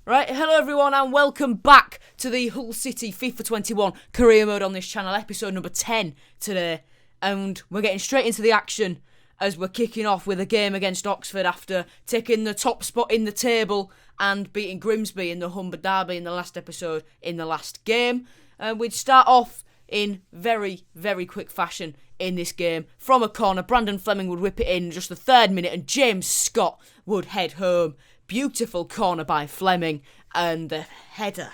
Right, hello everyone and welcome back to the Hull City FIFA 21 career mode on this channel, episode number 10 today. And we're getting straight into the action as we're kicking off with a game against Oxford after taking the top spot in the table and beating Grimsby in the Humber Derby in the last episode in the last game. We'd start off in very, very quick fashion in this game. From a corner, Brandon Fleming would whip it in just the 3rd minute and James Scott would head home. Beautiful corner by Fleming, and the header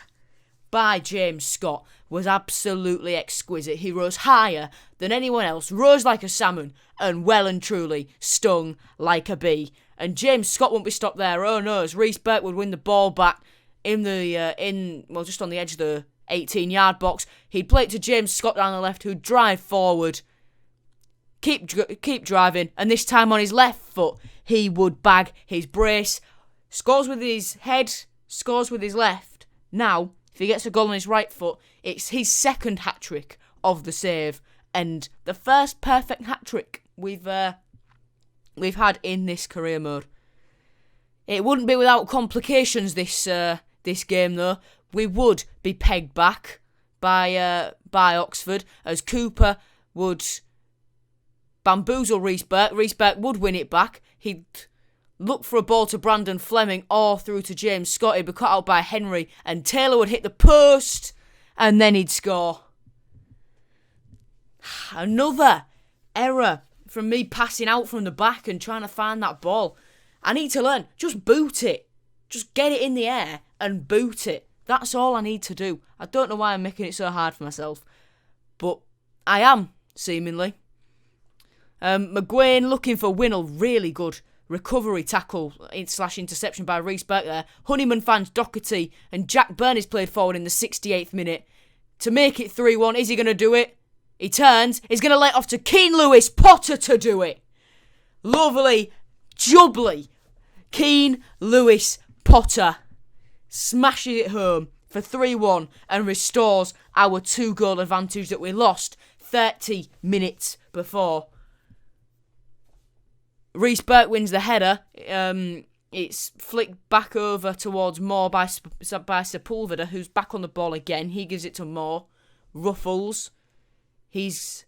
by James Scott was absolutely exquisite. He rose higher than anyone else, rose like a salmon, and well and truly stung like a bee. And James Scott won't be stopped there. Oh no, as Reece Burke would win the ball back just on the edge of the 18-yard box. He'd play it to James Scott down the left, who'd drive forward, keep driving, and this time on his left foot, he would bag his brace. Scores with his head, scores with his left. Now, if he gets a goal on his right foot, it's his second hat-trick of the save, and the first perfect hat-trick we've had in this career mode. It wouldn't be without complications this game though. We would be pegged back by Oxford as Cooper would bamboozle Reece Burke. Reece Burke would win it back. He'd look for a ball to Brandon Fleming or through to James Scott. He'd be cut out by Henry and Taylor would hit the post and then he'd score. Another error from me passing out from the back and trying to find that ball. I need to learn. Just boot it. Just get it in the air and boot it. That's all I need to do. I don't know why I'm making it so hard for myself, but I am, seemingly. McGuane looking for Winnell. Really good recovery tackle / interception by Reece Burke there. Honeyman finds Doherty and Jack Byrne is played forward in the 68th minute to make it 3-1. Is he going to do it? He turns. He's going to let off to KEANE Lewis Potter to do it. Lovely, jubbly. KEANE Lewis Potter smashes it home for 3-1 and restores our 2-goal advantage that we lost 30 minutes before. Reece Burke wins the header. It's flicked back over towards Moore by Sepulveda, who's back on the ball again. He gives it to Moore. Ruffles. He's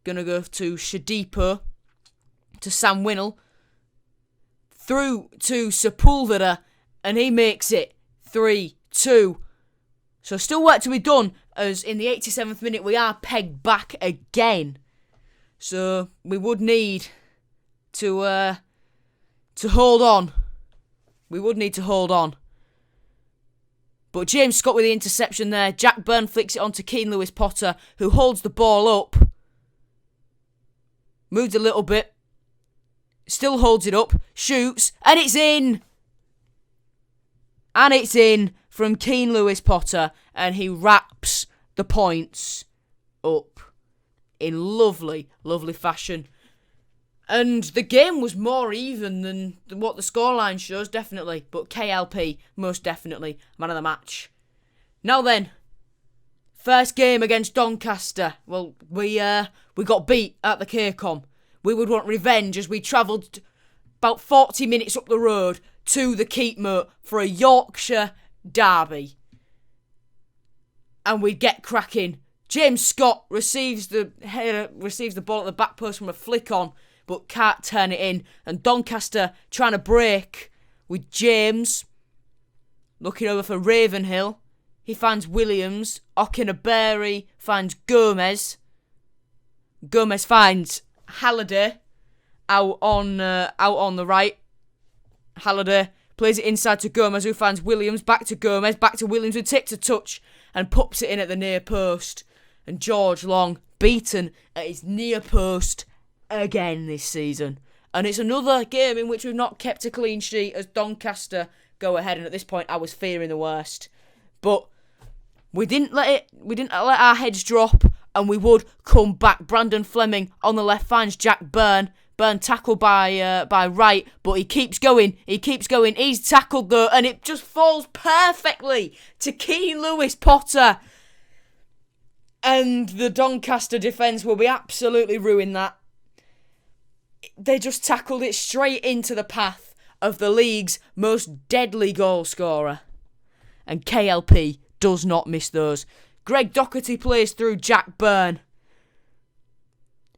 going to go to Shadipo. To Sam Winnell. Through to Sepulveda. And he makes it 3-2. So still work to be done, as in the 87th minute we are pegged back again. So we would need to hold on. We would need to hold on. But James Scott with the interception there. Jack Byrne flicks it on to KEANE Lewis Potter, who holds the ball up. Moves a little bit. Still holds it up. Shoots. And it's in. And it's in from KEANE Lewis Potter. And he wraps the points up in lovely, lovely fashion. And the game was more even than what the scoreline shows, definitely. But KLP, most definitely, man of the match. Now then, first game against Doncaster. Well, we got beat at the KCOM. We would want revenge as we travelled about 40 minutes up the road to the Keepmoat for a Yorkshire derby. And we'd get cracking. James Scott receives the ball at the back post from a flick on, but can't turn it in. And Doncaster trying to break with James. Looking over for Ravenhill. He finds Williams. Okinaberry finds Gomez. Gomez finds Halliday out on the right. Halliday plays it inside to Gomez, who finds Williams. Back to Gomez. Back to Williams, who takes a touch and pops it in at the near post. And George Long beaten at his near post again this season. And it's another game in which we've not kept a clean sheet as Doncaster go ahead, and at this point I was fearing the worst. But we didn't let our heads drop, and we would come back. Brandon Fleming on the left finds Jack Byrne. Byrne tackled by Wright, but he keeps going. He's tackled though, and it just falls perfectly to KEANE Lewis Potter. And the Doncaster defence will be absolutely ruined that. They just tackled it straight into the path of the league's most deadly goal scorer. and KLP does not miss those. Greg Doherty plays through Jack Byrne,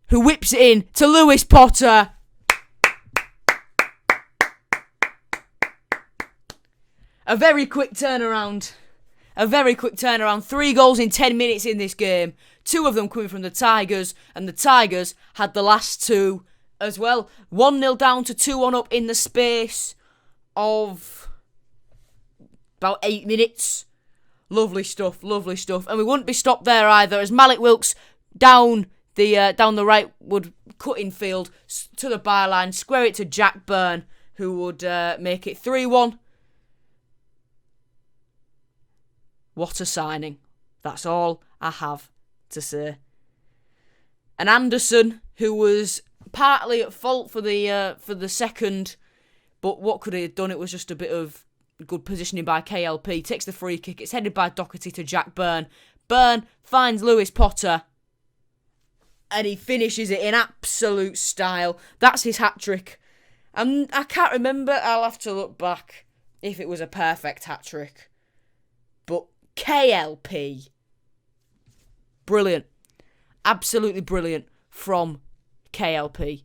who whips it in to Lewis Potter. A very quick turnaround. 3 goals in 10 minutes in this game. 2 of them coming from the Tigers, and the Tigers had the last 2 as well. 1-0 down to 2-1 up in the space of about 8 minutes. Lovely stuff. And we wouldn't be stopped there either, as Malik Wilkes down the right would cut in field to the byline, square it to Jack Byrne, who would make it 3-1. What a signing. That's all I have to say. And Anderson, who was partly at fault for the second, but what could he have done? It was just a bit of good positioning by KLP. Takes the free kick. It's headed by Doherty to Jack Byrne. Byrne finds Lewis Potter, and he finishes it in absolute style. That's his hat-trick. And I can't remember, I'll have to look back, if it was a perfect hat-trick. But KLP, brilliant. Absolutely brilliant from KLP.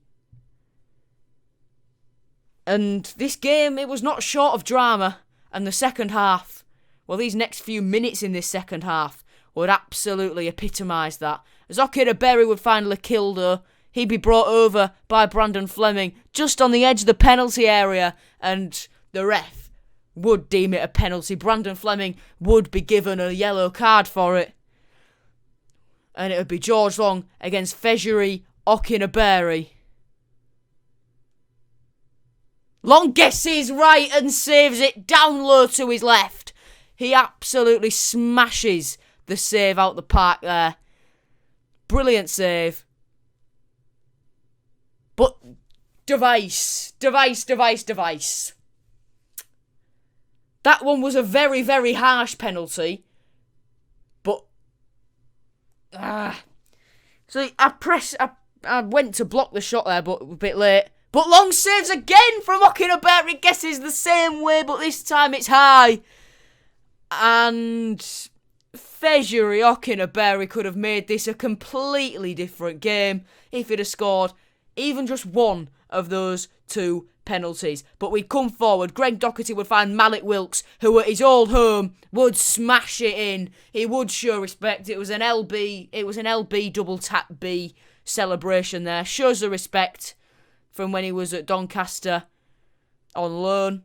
And this game, it was not short of drama. And the second half, well, these next few minutes in this second half would absolutely epitomise that. As Okere-Berry would find Lakildo, he'd be brought over by Brandon Fleming just on the edge of the penalty area, and the ref would deem it a penalty. Brandon Fleming would be given a yellow card for it. And it would be George Long against Fejiri Okere-Berry. Long guesses right and saves it down low to his left. He absolutely smashes the save out the park there. Brilliant save. But device. That one was a very, very harsh penalty. But so I went to block the shot there, but a bit late. But Long saves again from Okere-Berry. Guesses the same way, but this time it's high. And Fejiri Okere-Berry could have made this a completely different game if he'd have scored even just one of those 2 penalties. But we'd come forward. Greg Doherty would find Malik Wilkes, who at his old home would smash it in. He would show respect. It was an LB double tap B celebration there. Shows the respect from when he was at Doncaster on loan.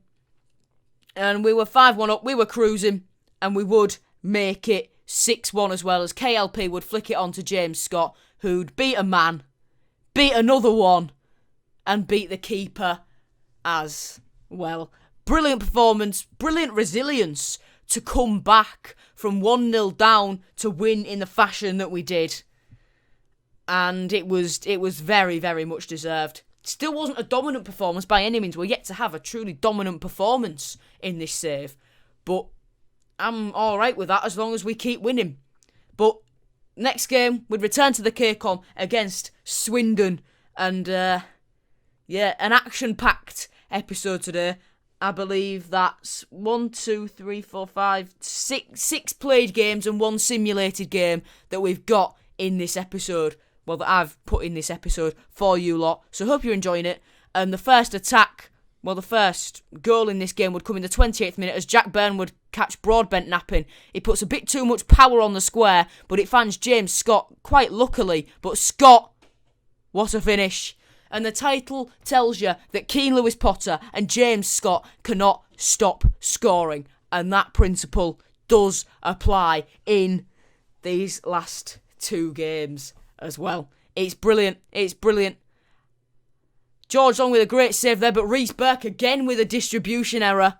And we were 5-1 up. We were cruising, and we would make it 6-1 as well, as KLP would flick it on to James Scott, who'd beat a man, beat another one, and beat the keeper as well. Brilliant performance, brilliant resilience to come back from 1-0 down to win in the fashion that we did. And it was very, very much deserved. Still wasn't a dominant performance by any means. We're yet to have a truly dominant performance in this save. But I'm alright with that as long as we keep winning. But next game, we'd return to the KEANE against Swindon. And an action-packed episode today. I believe that's 6 played games and 1 simulated game that we've got in this episode. Well, that I've put in this episode for you lot. So hope you're enjoying it. And the first goal in this game would come in the 28th minute as Jack Byrne would catch Broadbent napping. He puts a bit too much power on the square, but it finds James Scott quite luckily. But Scott, what a finish. And the title tells you that KEANE Lewis Potter and James Scott cannot stop scoring. And that principle does apply in these last 2 games as well. It's brilliant. George Long with a great save there, but Reece Burke again with a distribution error.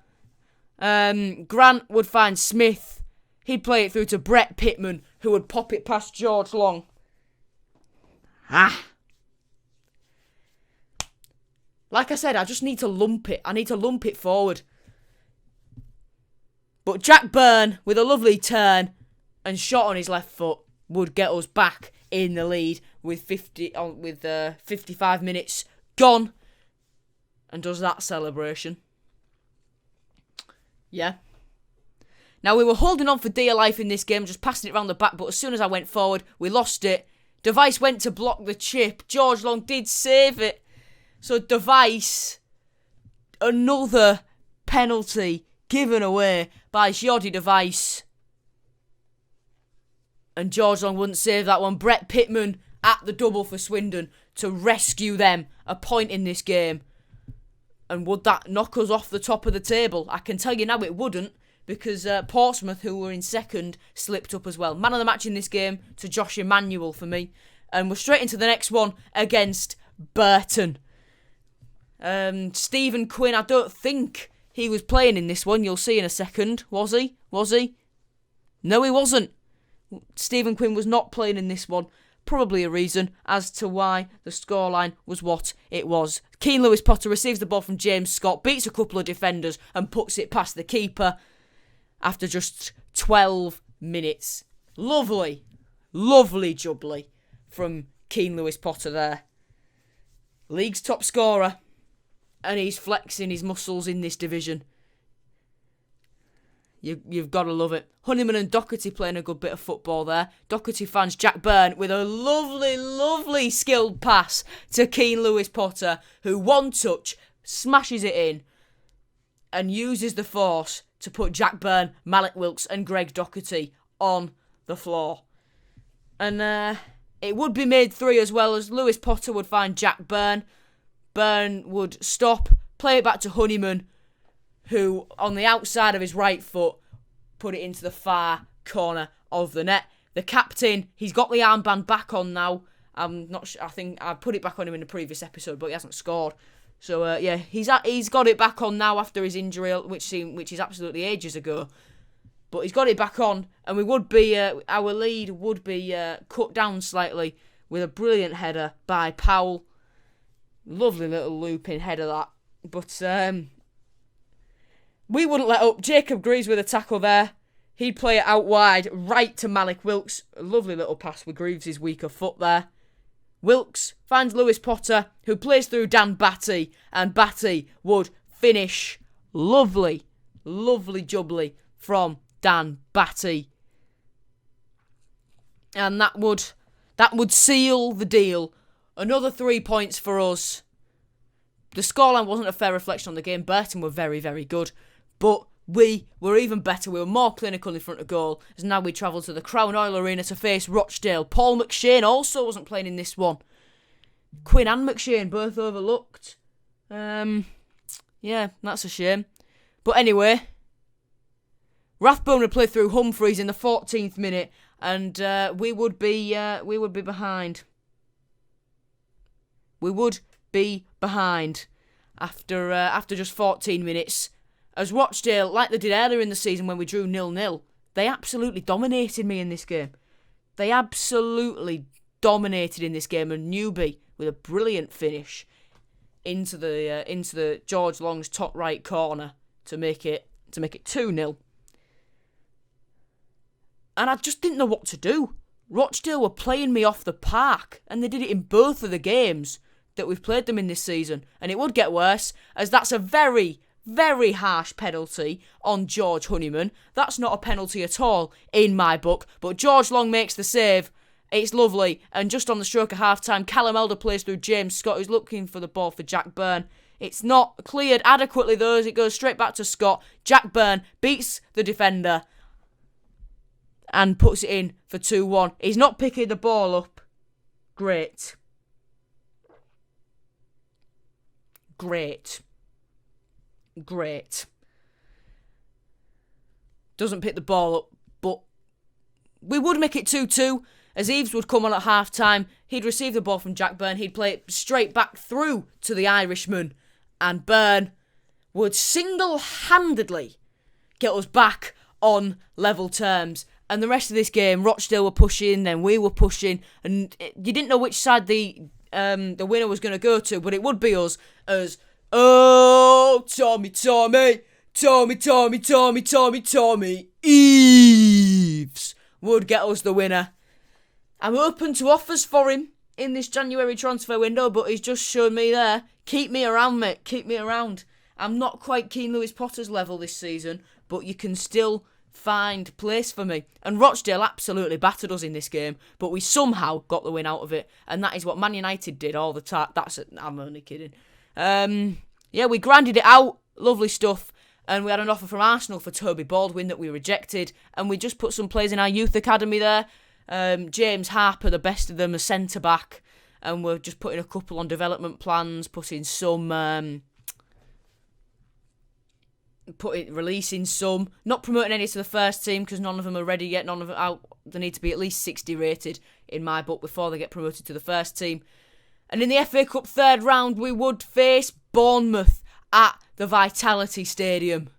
Grant would find Smith. He'd play it through to Brett Pittman, who would pop it past George Long. Like I said, I just need to lump it. I need to lump it forward. But Jack Byrne, with a lovely turn and shot on his left foot, would get us back in the lead with 55 minutes gone, and does that celebration. Yeah. Now, we were holding on for dear life in this game, just passing it around the back, but as soon as I went forward, we lost it. Device went to block the chip. George Long did save it. So Device, another penalty given away by Jordi Device. And George Long wouldn't save that one. Brett Pittman at the double for Swindon to rescue them a point in this game. And would that knock us off the top of the table? I can tell you now it wouldn't, because Portsmouth, who were in second, slipped up as well. Man of the match in this game to Josh Emmanuel for me. And we're straight into the next one against Burton. Stephen Quinn, I don't think he was playing in this one. You'll see in a second. Was he? No, he wasn't. Stephen Quinn was not playing in this one. Probably a reason as to why the scoreline was what it was. Keane Lewis Potter receives the ball from James Scott, beats a couple of defenders and puts it past the keeper after just 12 minutes. Lovely jubbly from Keane Lewis Potter there. League's top scorer, and he's flexing his muscles in this division. You've got to love it. Honeyman and Doherty playing a good bit of football there. Doherty fans Jack Byrne with a lovely skilled pass to Keane Lewis Potter, who one touch smashes it in and uses the force to put Jack Byrne, Malik Wilkes and Greg Doherty on the floor. And it would be made 3 as well, as Lewis Potter would find Jack Byrne. Byrne would stop, play it back to Honeyman, who, on the outside of his right foot, put it into the far corner of the net. The captain, he's got the armband back on now. I'm not sure, I think I put it back on him in the previous episode, but he hasn't scored. So, he's got it back on now after his injury, which is absolutely ages ago. But he's got it back on, and our lead would be cut down slightly with a brilliant header by Powell. Lovely little looping header that. But, we wouldn't let up. Jacob Greaves with a tackle there. He'd play it out wide, right to Malik Wilkes. A lovely little pass with Greaves' weaker foot there. Wilkes finds Lewis Potter, who plays through Dan Batty, and Batty would finish. Lovely jubbly from Dan Batty. And that would seal the deal. Another 3 points for us. The scoreline wasn't a fair reflection on the game. Burton were very, very good. But we were even better. We were more clinical in front of goal, as now we travel to the Crown Oil Arena to face Rochdale. Paul McShane also wasn't playing in this one. Quinn and McShane both overlooked. Yeah, that's a shame. But anyway, Rathbone would play through Humphreys in the 14th minute, and we would be behind. We would be behind after just 14 minutes. As Rochdale, like they did earlier in the season when we drew 0-0, they absolutely dominated me in this game. They absolutely dominated in this game, and Newby with a brilliant finish into the George Long's top right corner to make it 2-0. And I just didn't know what to do. Rochdale were playing me off the park, and they did it in both of the games that we've played them in this season. And it would get worse, as that's a very, very harsh penalty on George Honeyman. That's not a penalty at all in my book, but George Long makes the save. It's lovely, and just on the stroke of half-time, Callum Elder plays through James Scott, who's looking for the ball for Jack Byrne. It's not cleared adequately though, as it goes straight back to Scott. Jack Byrne beats the defender and puts it in for 2-1. He's not picking the ball up. Great. Doesn't pick the ball up, but we would make it 2-2, as Eves would come on at half-time. He'd receive the ball from Jack Byrne. He'd play it straight back through to the Irishman, and Byrne would single-handedly get us back on level terms. And the rest of this game, Rochdale were pushing, then we were pushing, and you didn't know which side the winner was going to go to, but it would be us, as, oh, Tommy, Eves would get us the winner. I'm open to offers for him in this January transfer window, but he's just shown me there, keep me around, mate, keep me around. I'm not quite Keane Lewis Potter's level this season, but you can still find place for me. And Rochdale absolutely battered us in this game, but we somehow got the win out of it. And that is what Man United did all the time. I'm only kidding. Yeah, we grinded it out. Lovely stuff. And we had an offer from Arsenal for Toby Baldwin that we rejected. And we just put some players in our youth academy there. James Harper, the best of them, a centre-back. And we're just putting a couple on development plans, releasing some, not promoting any to the first team because none of them are ready yet. None of them out. They need to be at least 60 rated in my book before they get promoted to the first team. And in the FA Cup third round, we would face Bournemouth at the Vitality Stadium.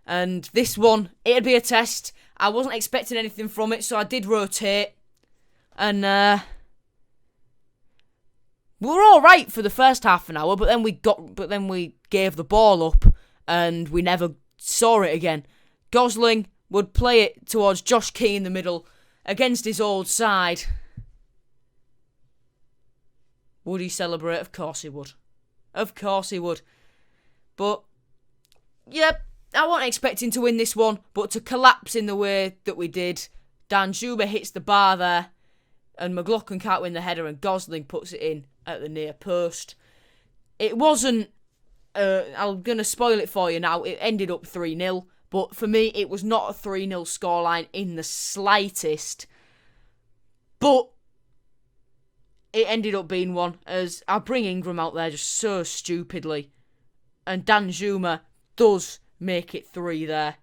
And this one, it'd be a test. I wasn't expecting anything from it, so I did rotate. And we were all right for the first half an hour, but then we gave the ball up and we never saw it again. Gosling would play it towards Josh Keane in the middle against his old side. Would he celebrate? Of course he would. Of course he would. But, yeah, I wasn't expecting to win this one, but to collapse in the way that we did, Dan Zuba hits the bar there, and McLaughlin can't win the header, and Gosling puts it in at the near post. It wasn't, I'm going to spoil it for you now, it ended up 3-0, but for me, it was not a 3-0 scoreline in the slightest, but it ended up being one, as I bring Ingram out there just so stupidly. And Dan Zuma does make it 3 there.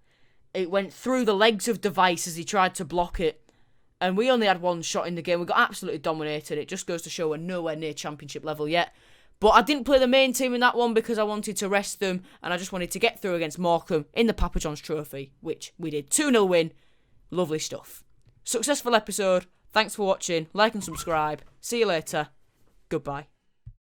It went through the legs of Device as he tried to block it. And we only had one shot in the game. We got absolutely dominated. It just goes to show we're nowhere near championship level yet. But I didn't play the main team in that one because I wanted to rest them. And I just wanted to get through against Morecambe in the Papa John's Trophy, which we did. 2-0 win. Lovely stuff. Successful episode. Thanks for watching. Like and subscribe. See you later. Goodbye.